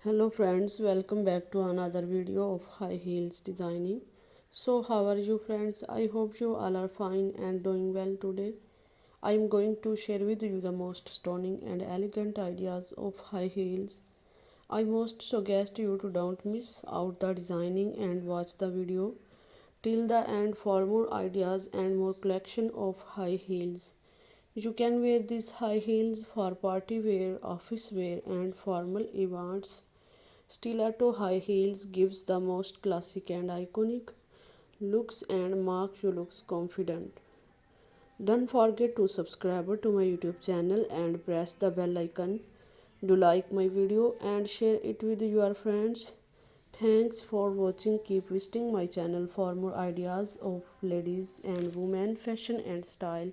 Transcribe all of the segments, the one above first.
Hello friends, welcome back to another video of high heels designing. So how are you friends? I hope you all are fine and doing well today. I am going to share with you the most stunning and elegant ideas of high heels. I most suggest you to don't miss out the designing and watch the video till the end for more ideas and more collection of high heels. You can wear these high heels for party wear, office wear and formal events. Stiletto high heels gives the most classic and iconic looks and makes you look confident. Don't forget to subscribe to my YouTube channel and press the bell icon. Do like my video and share it with your friends. Thanks for watching. Keep visiting my channel for more ideas of ladies and women fashion and style.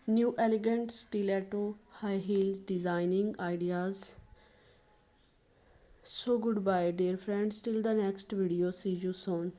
New elegant stiletto high heels designing ideas. So goodbye dear friends, till the next video, see you soon.